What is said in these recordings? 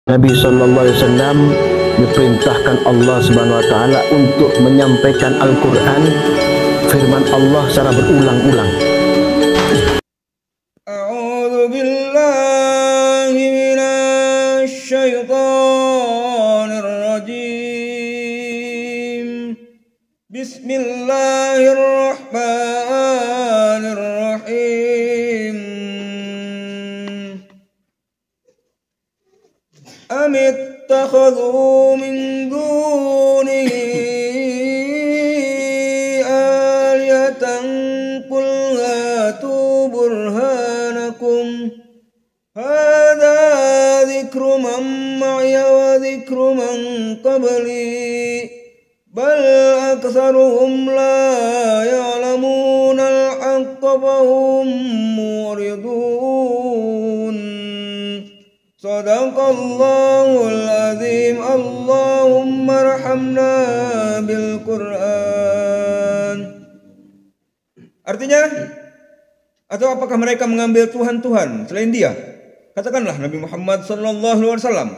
Nabi Sallallahu Alaihi Wasallam diperintahkan Allah Subhanahu Wa Taala untuk menyampaikan Al-Quran, firman Allah secara berulang-ulang. A'udzu billahi minasy syaithanir rajim. Bismillahirrahmanirrahim. Am ittakhadhu min dunihi alihatan qul hatu burhanakum hadza dzikru man ma'iya wa dzikru man qabli bal aktsaruhum la ya'lamuna al-haqqa fahum muridun. Sadaqallahul azim. Allahumma arhamna bil Qur'an. Artinya, atau apakah mereka mengambil Tuhan-Tuhan selain Dia? Katakanlah Nabi Muhammad sallallahu alaihi wasallam,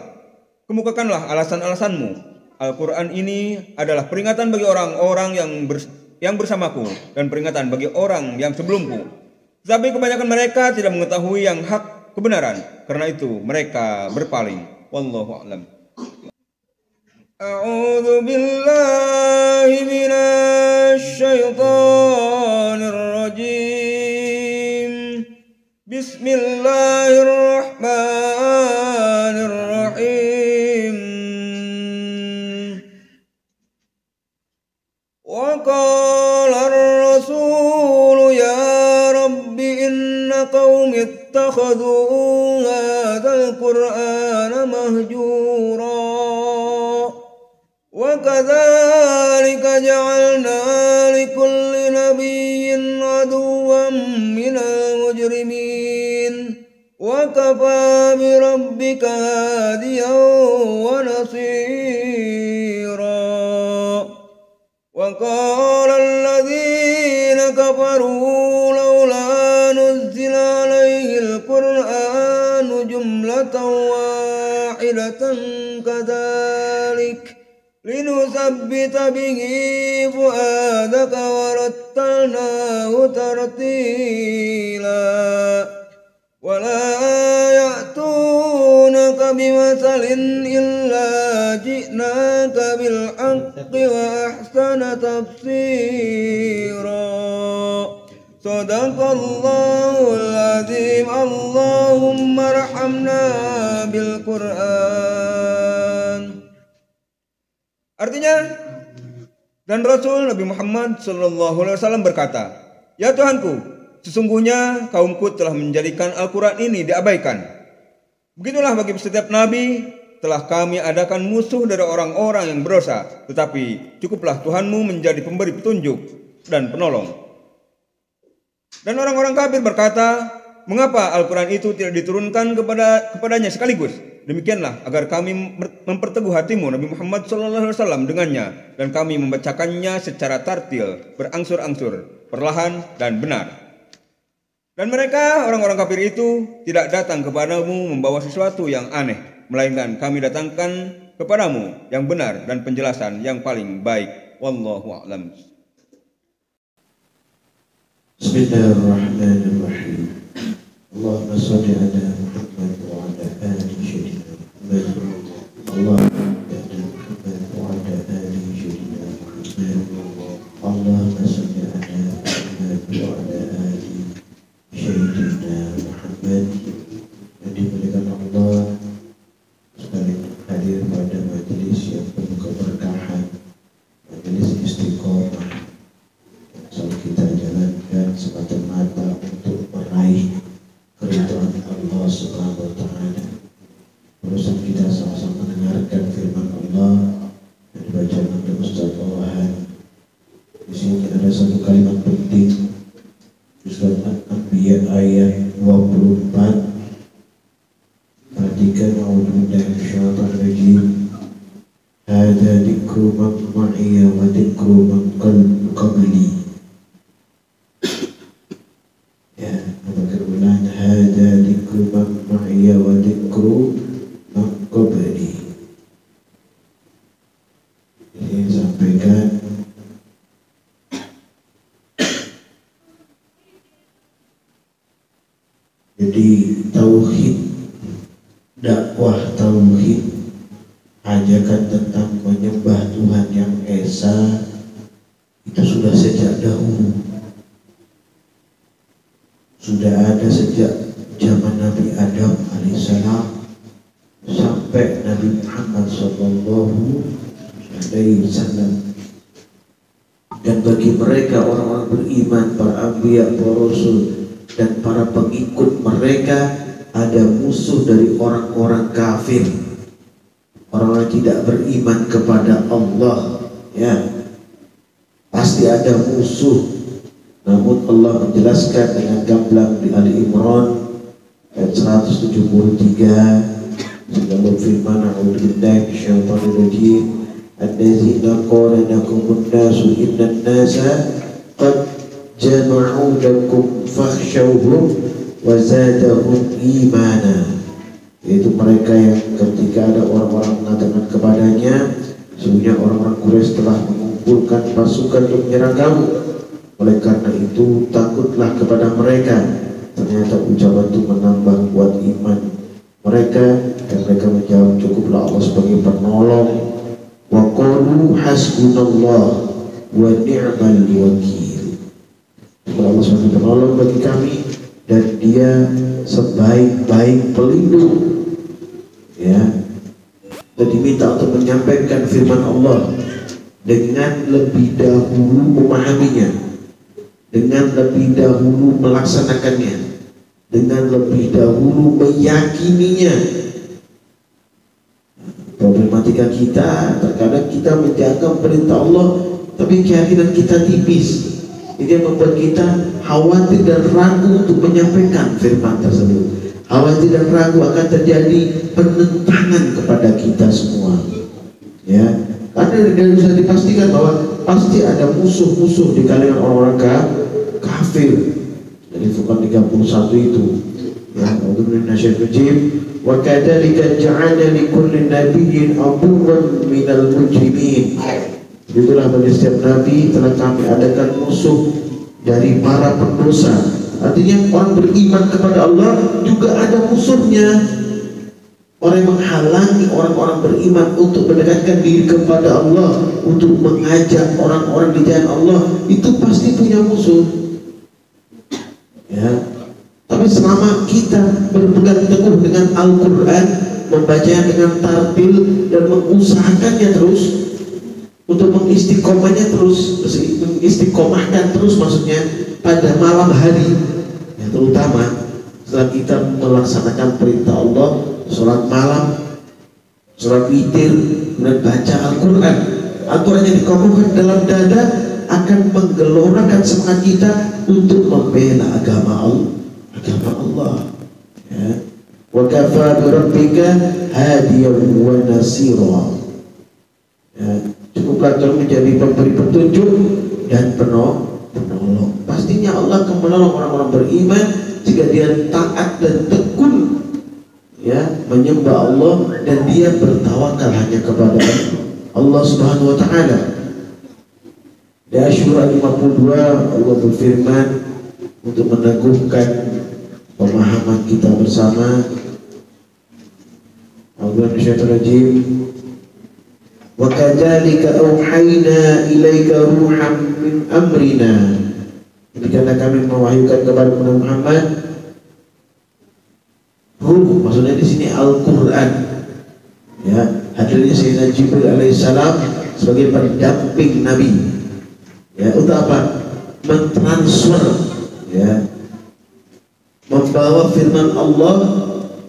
kemukakanlah alasan-alasanmu. Al-Quran ini adalah peringatan bagi orang-orang yang bersamaku dan peringatan bagi orang yang sebelumku. Tapi kebanyakan mereka tidak mengetahui yang hak kebenaran, karena itu mereka berpaling. Wallahu a'lam. A'udzu billahi minasy syaithanir rajim. Bismillahirrahmanirrahim. Wa qala ar-rasulu ya rabbi inna qaumi ittakhadhu hadzal qur'ana mahjura wa kadzalika ja'alna likulli nabiyyin aduwwan minal mujrimin wa kafa bi rabbika hadiyan wa nasira. Wa qala alladhina kafaru laula nuzila alayhi al-Qur'anu jumlatan wahidatan kadzalik linusabbita bihi fuadaka wa rattalnahu tartila wa la ya'tunaka bimathalin illa ji'naka bil haqqi wa ahsana tafsira. Sadaqallahul azim. Allahumma arhamna bil Qur'an. Artinya, dan Rasul Nabi Muhammad sallallahu alaihi wasallam berkata, "Ya Tuhanku, sesungguhnya kaumku telah menjadikan Al-Quran ini diabaikan. Begitulah bagi setiap nabi telah kami adakan musuh dari orang-orang yang berdosa, tetapi cukuplah Tuhanmu menjadi pemberi petunjuk dan penolong." Dan orang-orang kafir berkata, "Mengapa Al-Quran itu tidak diturunkan kepadanya sekaligus? Demikianlah agar kami memperteguh hatimu Nabi Muhammad SAW dengannya, dan kami membacakannya secara tartil, berangsur-angsur, perlahan dan benar." Dan mereka, orang-orang kafir itu, tidak datang kepadamu membawa sesuatu yang aneh, melainkan kami datangkan kepadamu yang benar dan penjelasan yang paling baik. Wallahu a'lam. Bismillahirrahmanirrahim. Allahumma shalli ala Muhammad wa ala ali sayyidina Muhammad. Allahumma shalli ala Muhammad wa ala ali sayyidina Muhammad. Allahumma shalli ala Muhammad wa ala ali sayyidina Muhammad. Yang dimuliakan Allah sekalian hadir pada majelis yang penuh keberkahan, majelis istiqomah yang selalu kita jalankan semata-mata untuk meraih keridhaan Allah Subhanahu wa taala. Berusaha kita sama-sama mendengarkan firman Allah yang dibacakan oleh Ustaz Wahan. Di sini ada satu kalimat penting di surat Al-Anbiya ayat 24. Perhatikan, a'udzubillahi minasyaitonir rajim. Hadza dzikru man ma'iya wa dzikru man qabli. Ya, apa ulang? Hadza dzikru man ma'iya wa dzikru man qabli. tadi. Ini sampaikan jadi tauhid, dakwah tauhid, ajakan tentang menyembah Tuhan yang esa itu sudah sejak dahulu, sudah ada sejak zaman Nabi Adam alaihissalam sampai Nabi Muhammad sallallahu alaihi wasallam. Dan bagi mereka orang-orang beriman, para anbiya, para rasul dan para pengikut mereka, ada musuh dari orang-orang kafir, orang yang tidak beriman kepada Allah, ya pasti ada musuh. Namun Allah menjelaskan dengan gamblang di Ali Imran ayat 173, sudah berfirman, a'udzubillahi minasyaitonir rajim, allazina qala lakumun nasu innan nasa qad jama'u lakum fakhshawhum wa zadahum imana. Yaitu mereka yang ketika ada orang-orang mengatakan kepadanya, sesungguhnya orang-orang Quraisy telah mengumpulkan pasukan untuk menyerang kamu, oleh karena itu takutlah kepada mereka. Ternyata ucapan itu menambah kuat iman mereka, dan mereka menjawab, cukuplah Allah sebagai penolong. Wa qalu hasbunallah wa ni'mal wakil. Cukuplah Allah sebagai penolong bagi kami, dan Dia sebaik-baik pelindung. Ya, dan diminta untuk menyampaikan firman Allah dengan lebih dahulu memahaminya, dengan lebih dahulu melaksanakannya, dengan lebih dahulu meyakininya. Problematika kita, terkadang kita menjaga perintah Allah tapi keyakinan kita tipis. Ini yang membuat kita khawatir dan ragu untuk menyampaikan firman tersebut. Khawatir dan ragu akan terjadi penentangan kepada kita semua. Ya, karena dari sudah dipastikan bahwa pasti ada musuh-musuh di kalangan orang-orang kafir. Dari Furqan 31 itu. Ya, untuk nasyid wa kadzalika ja'alna likulli nabiyyin aduwwan minal mujrimin. Itulah bagi setiap nabi telah kami adakan musuh dari para pendosa. Artinya orang beriman kepada Allah juga ada musuhnya. Orang yang menghalangi orang-orang beriman untuk mendekatkan diri kepada Allah, untuk mengajak orang-orang di jalan Allah, itu pasti punya musuh. Ya. Tapi selama kita berpegang teguh dengan Al-Quran, membacanya dengan tartil dan mengusahakannya terus, untuk mengistiqomahnya terus, mengistiqomahkan terus maksudnya pada malam hari, ya, terutama setelah kita melaksanakan perintah Allah, sholat malam, sholat witir, dan baca Al-Quran. Al-Quran yang dikokohkan dalam dada akan menggelorakan semangat kita untuk membela agama Allah. Ya. Wa kafa bi rabbika hadiyan wa nasira. Ya. Cukuplah Tuhan menjadi pemberi petunjuk dan penolong. Pastinya Allah akan menolong orang-orang beriman jika dia taat dan tekun, ya, menyembah Allah, dan dia bertawakal hanya kepada Allah Subhanahu wa taala. Di Asyura 52 Allah berfirman untuk meneguhkan pemahaman kita bersama. A'udzubillahi wa kadzalika auhayna ilaika ruham min amrina. Demikianlah kami mewahyukan kepada Muhammad ruh, maksudnya di sini Al-Quran. Ya, hadirnya Sayyidina Jibril alaihissalam sebagai pendamping Nabi. Ya, untuk apa? Mentransfer, ya, membawa firman Allah,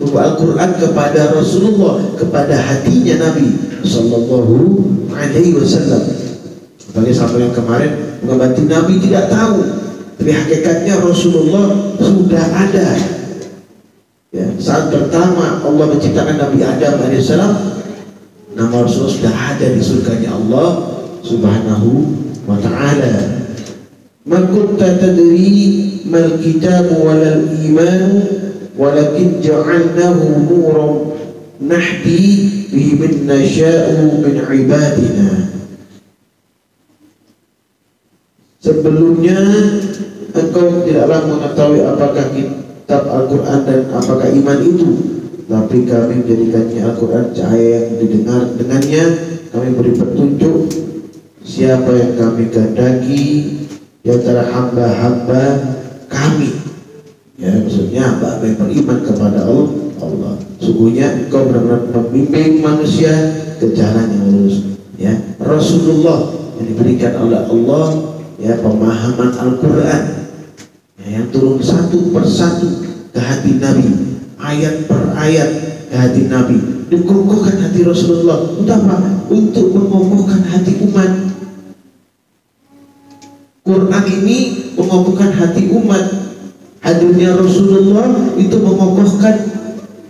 Al-Quran kepada Rasulullah, kepada hatinya Nabi Sallallahu Alaihi Wasallam. Sebagai sampai yang kemarin, bukan berarti Nabi tidak tahu, tapi hakikatnya Rasulullah sudah ada. Ya, saat pertama Allah menciptakan Nabi Adam alaihissalam, nama Rasulullah sudah ada di surganya Allah Subhanahu wa ta'ala. Ma kunta tadri mal kitab walal iman walakin ja'alnahu nahdi bihi man nasha'u min ibadina. Sebelumnya engkau tidaklah mengetahui apakah kitab Al-Quran dan apakah iman itu, tapi kami menjadikannya Al-Quran cahaya yang didengar dengannya. Kami beri petunjuk siapa yang kami kehendaki di antara hamba-hamba kami. Ya, maksudnya hamba yang beriman kepada Allah. Sungguhnya engkau benar-benar membimbing manusia ke jalan yang lurus. Ya, Rasulullah yang diberikan oleh Allah, ya, pemahaman Al-Quran, ya, yang turun satu persatu ke hati Nabi, ayat per ayat ke hati Nabi, dikukuhkan hati Rasulullah. Untuk apa? Untuk mengokohkan hati umat. Quran ini mengokohkan hati umat. Hadirnya Rasulullah itu mengokohkan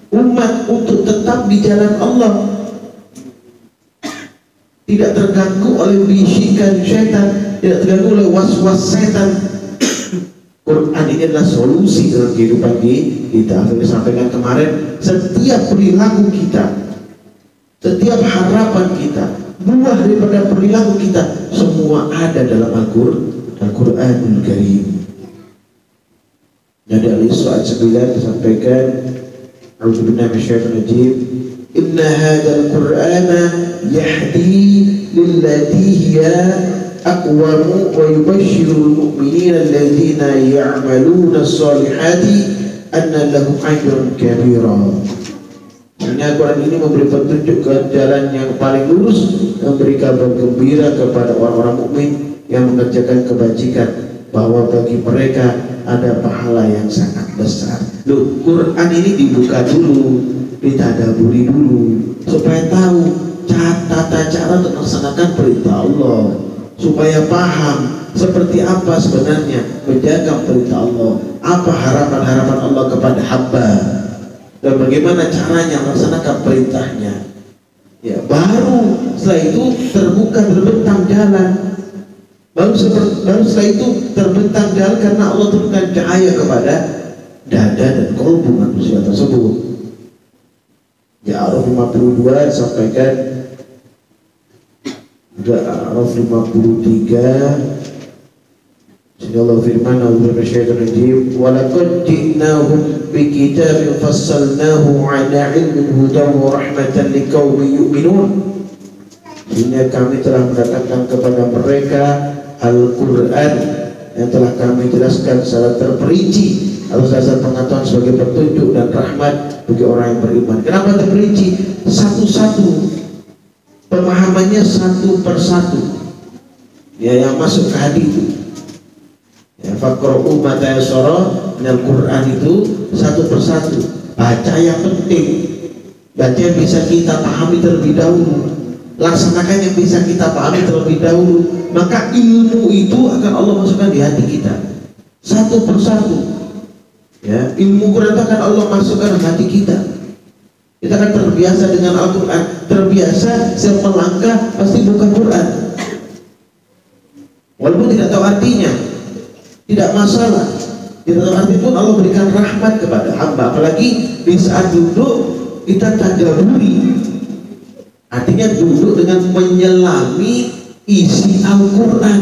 umat untuk tetap di jalan Allah, tidak terganggu oleh bisikan syaitan, tidak terganggu oleh was-was setan. Quran ini adalah solusi dalam kehidupan kita. Saya sampaikan kemarin, setiap perilaku kita, setiap harapan kita, buah daripada perilaku kita, semua ada dalam Al-Quranul Karim. Jadi Al-Isra 9 disampaikan, A'udzubillahi minasyaitonir rajim, inna hadzal qur'ana yahdi lillati hiya aqwamu wa yubashshirul mu'minina alladzina ya'maluna as-solihati anna lahum ajran kabira. Ini Al-Quran ini memberi petunjuk ke jalan yang paling lurus, memberi kabar gembira kepada orang-orang mukmin yang mengerjakan kebajikan, bahwa bagi mereka ada pahala yang sangat besar. Loh, Quran ini dibuka dulu, ditadaburi dulu, supaya tahu tata cara untuk melaksanakan perintah Allah, supaya paham seperti apa sebenarnya menjaga perintah Allah, apa harapan-harapan Allah kepada hamba, dan bagaimana caranya melaksanakan perintahnya. Ya, baru setelah itu terbuka terbentang jalan. Baru setelah itu terbentang jalan karena Allah turunkan cahaya kepada dada dan kalbu manusia tersebut. Ya, A'raf 52 disampaikan, juga A'raf 53. Sehingga Allah firman, A'udzubillahi wa laqad ji'nahum bikitabin fassalnahu 'ala 'ilmin hudan wa rahmatan liqaumin yu'minun. Ini kami telah mendatangkan kepada mereka Al-Quran yang telah kami jelaskan secara terperinci atas dasar pengetahuan sebagai petunjuk dan rahmat bagi orang yang beriman. Kenapa terperinci? Satu-satu, pemahamannya satu persatu, ya, yang masuk ke hati itu. Ya, faqra'u ma tayassara minal Quran itu satu persatu. Baca yang penting, baca yang bisa kita pahami terlebih dahulu, laksanakan yang bisa kita pahami terlebih dahulu, maka ilmu itu akan Allah masukkan di hati kita satu persatu. Ya, ilmu Quran akan Allah masukkan di hati kita. Kita akan terbiasa dengan Al-Quran, terbiasa setiap melangkah pasti buka Quran, walaupun tidak tahu artinya, tidak masalah. Tidak tahu arti pun Allah berikan rahmat kepada hamba. Apalagi di saat duduk kita tadabburi, artinya duduk dengan menyelami isi Al-Quran,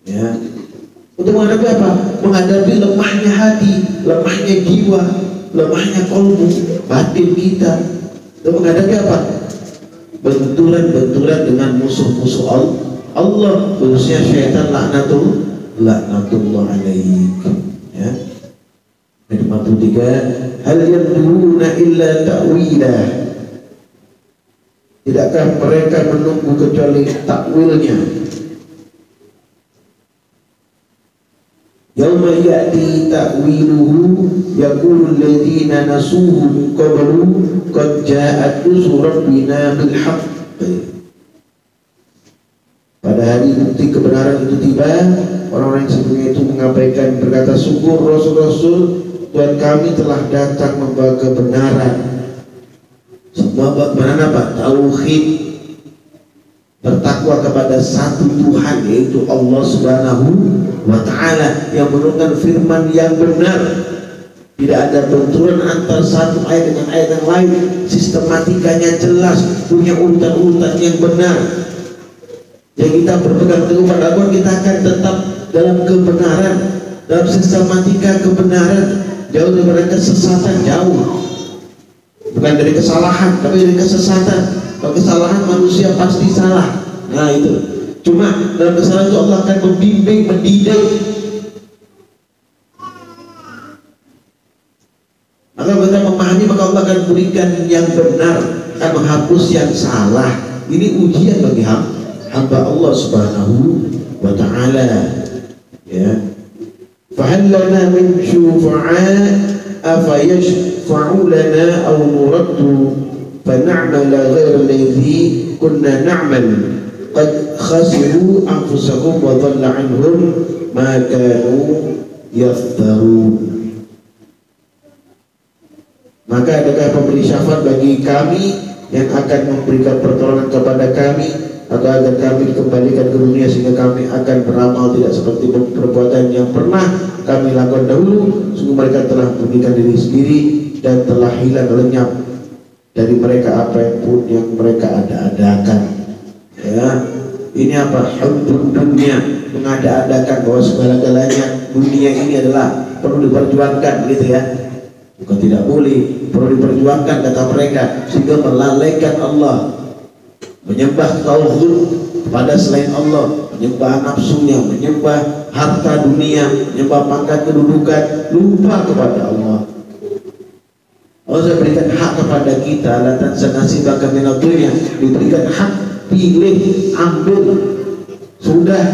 ya, untuk menghadapi apa? Menghadapi lemahnya hati, lemahnya jiwa, lemahnya kalbu, batin kita. Untuk menghadapi apa? Benturan-benturan dengan musuh-musuh Allah, khususnya syaitan, laknatullah alaik. Ya. Ayat 53, hal yanduruna illa ta'wilah. Tidakkah mereka menunggu kecuali takwilnya? Yauma ya'ti ta'wiluhu yaqulu alladziina nasuhu min qablu qad ja'at rusulu rabbina bil haqq. Pada hari bukti kebenaran itu tiba, orang-orang yang sebelumnya itu mengabaikan, berkata, sungguh Rasul-Rasul Tuhan kami telah datang membawa kebenaran. Semua kebenaran apa? Tauhid, bertakwa kepada satu Tuhan, yaitu Allah Subhanahu wa Ta'ala, yang menurunkan firman yang benar, Tidak ada benturan antar satu ayat dengan ayat yang lain. Sistematikanya jelas, punya urutan-urutan yang benar. Jadi kita berpegang teguh pada Al-Quran, kita akan tetap dalam kebenaran, dalam sistematika kebenaran, jauh daripada kesesatan, jauh. Bukan dari kesalahan, tapi dari kesesatan. Kalau kesalahan manusia pasti salah. Nah itu. Cuma dalam kesalahan itu Allah akan membimbing, mendidik. Maka kita memahami, maka Allah akan berikan yang benar, akan menghapus yang salah. Ini ujian bagi hamba Allah Subhanahu wa ta'ala. Ya. Fahal lana min syufa'a afa yashfa'u lana aw nuraddu fa na'mala ghayra alladhi kunna na'mal qad khasiru anfusahum wa dhalla 'anhum ma kanu yaftarun. Maka adakah pemberi syafaat bagi kami yang akan memberikan pertolongan kepada kami, atau agar kami dikembalikan ke dunia sehingga kami akan beramal tidak seperti perbuatan yang pernah kami lakukan dahulu? Sungguh mereka telah merugikan diri sendiri dan telah hilang lenyap dari mereka apa yang pun yang mereka ada-adakan. Ya, ini apa? Hubbud dunia, mengada-adakan bahwa segala-galanya dunia ini adalah perlu diperjuangkan, gitu ya. Bukan tidak boleh, perlu diperjuangkan kata mereka, sehingga melalaikan Allah, menyembah tauhid pada selain Allah, menyembah nafsunya, menyembah harta dunia, menyembah pangkat kedudukan, lupa kepada Allah. Allah sudah berikan hak kepada kita, la tansa nasibaka minad dunya, diberikan hak pilih, ambil, sudah.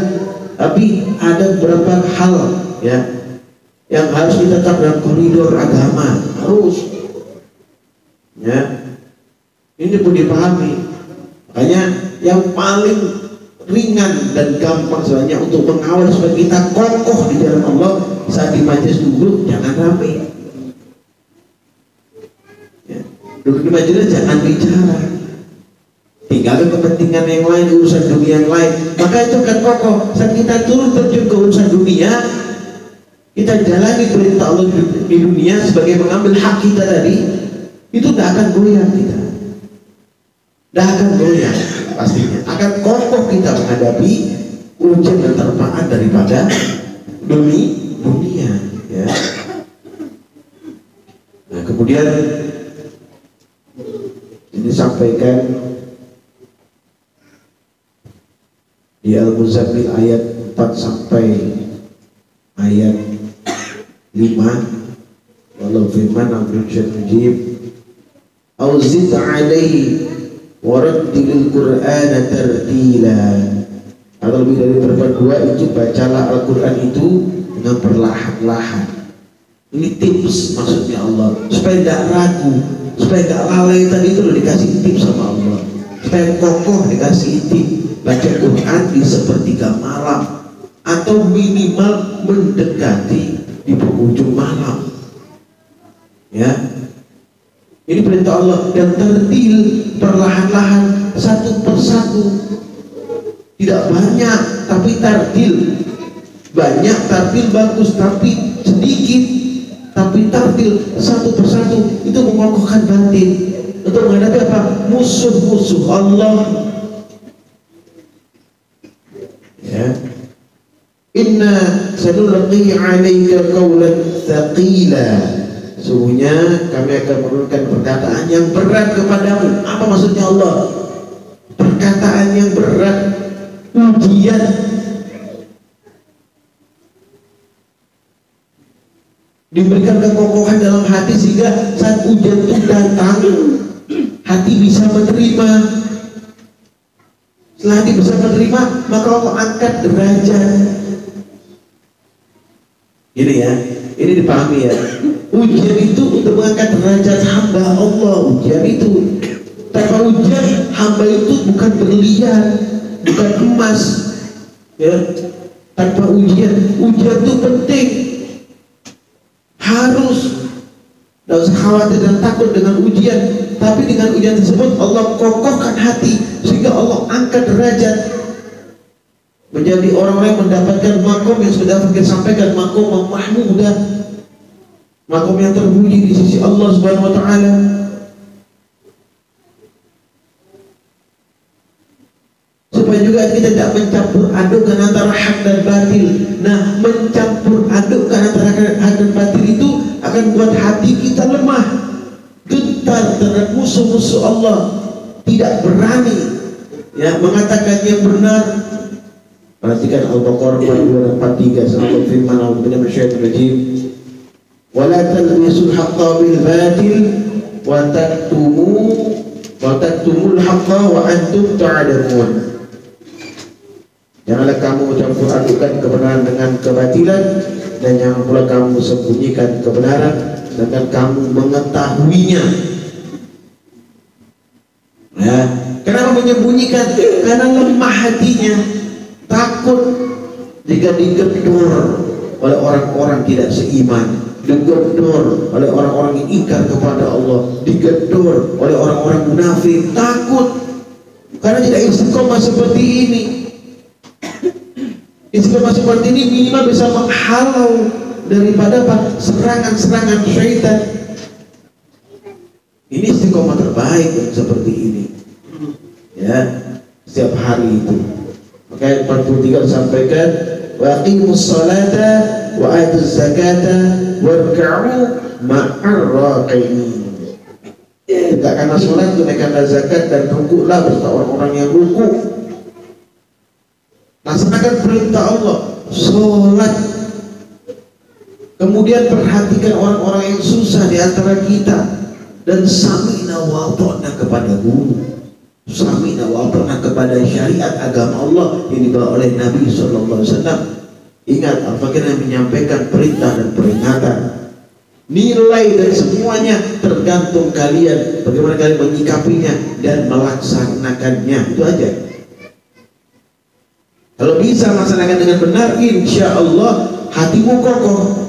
Tapi ada beberapa hal ya yang harus ditetap dalam koridor agama, harus ya, ini pun dipahami. Makanya yang paling ringan dan gampang sebenarnya untuk mengawal supaya kita kokoh di jalan Allah saat di majelis duduk, jangan rame ya. Duduk di majelis jangan bicara, tinggalkan kepentingan yang lain, urusan dunia yang lain, maka itu akan kokoh. Saat kita turun terjun ke urusan dunia, kita jalani perintah Allah di dunia sebagai mengambil hak kita tadi, itu tidak akan goyang kita, tidak akan goyang, pastinya akan kokoh kita menghadapi ujian dan terpaat daripada dunia ya. Nah kemudian ini disampaikan di Al-Muzammil ayat 4 sampai ayat 5. Walau firman Abdul Syarif Auzid alaihi warattilil Qur'ana tartila, atau lebih dari berdua itu bacalah Al-Quran itu dengan perlahan-lahan. Ini tips maksudnya Allah, supaya tidak ragu, supaya tidak lalai. Tadi itu loh dikasih tips sama Allah, supaya kokoh dikasih tips. Baca Quran di sepertiga malam, atau minimal mendekati di penghujung malam ya. Ini perintah Allah, dan tertil perlahan-lahan, satu persatu, tidak banyak tapi tartil. Banyak tartil bagus, tapi sedikit tapi tartil, satu persatu, itu mengokohkan batin untuk menghadapi apa? Musuh-musuh Allah ya. Inna sanulqi 'alaika qawlan thaqila, sesungguhnya kami akan menurunkan perkataan yang berat kepadamu. Apa maksudnya Allah? Perkataan yang berat, ujian. Diberikan kekokohan dalam hati sehingga saat ujian itu datang, hati bisa menerima. Setelah hati bisa menerima, maka Allah angkat derajat. Ini ya, ini dipahami ya. Ujian itu untuk mengangkat derajat hamba Allah. Ujian itu, tanpa ujian hamba itu bukan berlian, bukan emas ya. Tanpa ujian, ujian itu penting, harus. Tidak usah khawatir dan takut dengan ujian, tapi dengan ujian tersebut Allah kokohkan hati sehingga Allah angkat derajat menjadi orang-orang yang mendapatkan makom yang sudah kita sampaikan, makom mahmudah. makom yang terpuji di sisi Allah Subhanahu wa taala. Supaya juga kita tidak mencampur adukkan antara hak dan batil. Nah, mencampur adukkan antara hak dan batil itu akan buat hati kita lemah, gentar terhadap musuh-musuh Allah, tidak berani ya mengatakan yang benar. Perhatikan Al-Baqarah 4243 sampai firman Allah bin Masyaitanir Rajim. Wala talbisul haqqa bil batil wa taktumul haqqa wa antum ta'lamun. Janganlah kamu mencampur adukan kebenaran dengan kebatilan, dan jangan pula kamu sembunyikan kebenaran sedangkan kamu mengetahuinya. Ya, kenapa menyembunyikan? Karena lemah hatinya, takut jika digedor oleh orang-orang tidak seiman, digedor oleh orang-orang yang ingkar kepada Allah, digedor oleh orang-orang munafik, takut karena tidak istiqomah seperti ini. Istiqomah seperti ini minimal bisa menghalau daripada serangan-serangan syaitan. Ini istiqomah terbaik yang seperti ini. Ya, setiap hari itu. Maka 43 disampaikan, wa aqimus salata wa atuz zakata warka'u ma'ar raqiin. Tegakkanlah salat, tunaikanlah zakat, dan rukuklah bersama orang-orang yang rukuk. Laksanakan perintah Allah, sholat. Kemudian perhatikan orang-orang yang susah di antara kita, dan sami'na wa ata'na kepada guru, sami'na wa ata'na kepada syariat agama Allah yang dibawa oleh Nabi SAW. Ingat, apakah yang menyampaikan perintah dan peringatan, nilai dan semuanya tergantung kalian bagaimana kalian menyikapinya dan melaksanakannya. Itu aja. Kalau bisa melaksanakan dengan benar, insya Allah hatimu kokoh.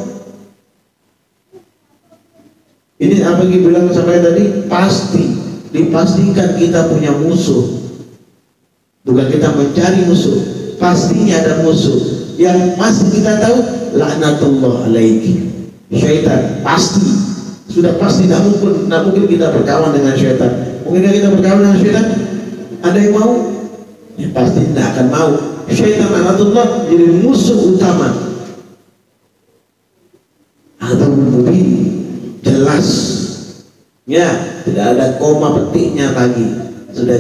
Ini apa yang bilang sampai tadi, pasti dipastikan kita punya musuh. Bukan kita mencari musuh, pastinya ada musuh. Yang masih kita tahu, laknatullah alaiki, syaitan. Pasti, sudah pasti, tidak mungkin kita berkawan dengan syaitan. Mungkin kita berkawan dengan syaitan? Ada yang mau? Ya, pasti tidak akan mau. Syaitan laknatullah jadi musuh utama. Atau mubin, jelas, ya, tidak ada koma petiknya lagi, sudah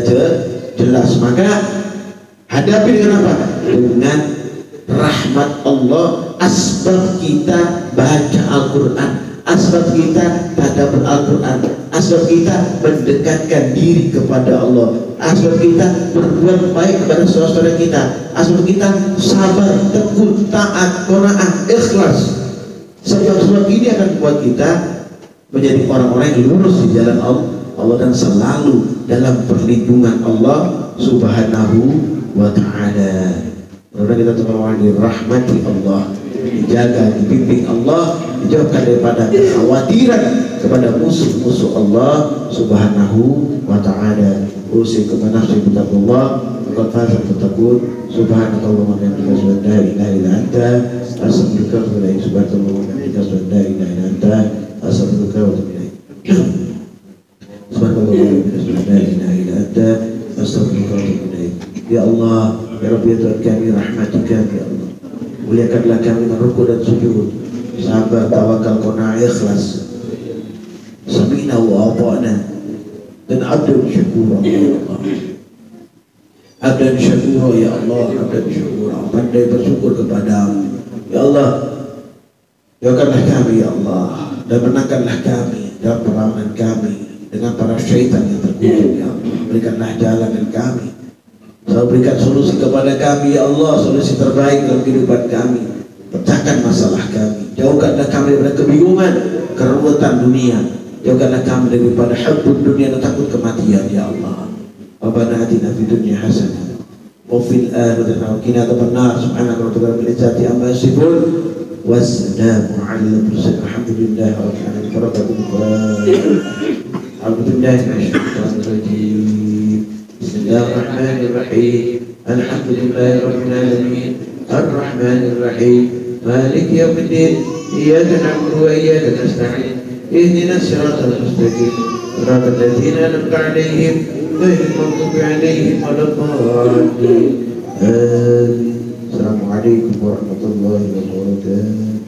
jelas. Maka hadapi dengan apa? Dengan rahmat Allah. Asbab kita baca Al-Quran, asbab kita tadabbur Al-Quran, asbab kita mendekatkan diri kepada Allah, asbab kita berbuat baik kepada saudara kita, asbab kita sabar, tekun, taat, qanaah, ikhlas. Sebab-sebab ini akan membuat kita menjadi orang-orang yang lurus di jalan Allah dan selalu dalam perlindungan Allah Subhanahu wa ta'ala. Mudah-mudahan kita terus dirahmati Allah, dijaga, dibimbing Allah, dijauhkan daripada kekhawatiran kepada musuh-musuh Allah Subhanahu wa ta'ala. Usikum wa nafsi bittaqwallah, faqad faza al-muttaqun. Subhanakallahumma wa bihamdika, asyhadu an la ilaha illa anta, astaghfiruka wa atubu ilaik. Subhanakallahumma wa bihamdika, asyhadu an la ilaha illa anta, astaghfiruka wa atubu ilaik. Subhanakallahumma wa bihamdika, asyhadu an la ilaha illa anta, astaghfiruka wa atubu ilaik. Ya Allah, ya Rabbi, ya Tuhan kami, rahmatika ya Allah, muliakanlah kami dengan rukuk dan sujud, sabar, tawakal, qanaah, ikhlas, sami'na wa ata'na, dan abdan syukur ya Allah. Abdan syukur ya Allah, abdan syukur, pandai bersyukur kepadamu ya Allah. Jauhkanlah kami ya Allah, dan menangkanlah kami dalam perlawanan kami dengan para syaitan yang terkutuk ya Allah. Berikanlah jalan dan kami, selalu berikan solusi kepada kami ya Allah, solusi terbaik dalam kehidupan kami. Pecahkan masalah kami, jauhkanlah kami daripada kebingungan, keruwetan dunia, jauhkanlah kami daripada hubbud dunia dan takut kematian ya Allah. Rabbana atina fid dunya hasanah wa fil akhirati hasanah wa qina adzabannar. Subhanaka rabbil izzati amma yasifun, wassalamu alal mursalin, alhamdulillahi rabbil alamin. Alhamdulillahi minasyaitonir rajim. Bismillahirrahmanirrahim. Alhamdulillahi rabbil alamin. Ar-Rahmanir Rahim. مالك يوم الدين إياك نعبد وإياك نستعين اهدنا الصراط المستقيم صراط الذين أنعمت عليهم غير المغضوب عليهم ولا الضالين آمين. السلام عليكم ورحمة الله وبركاته.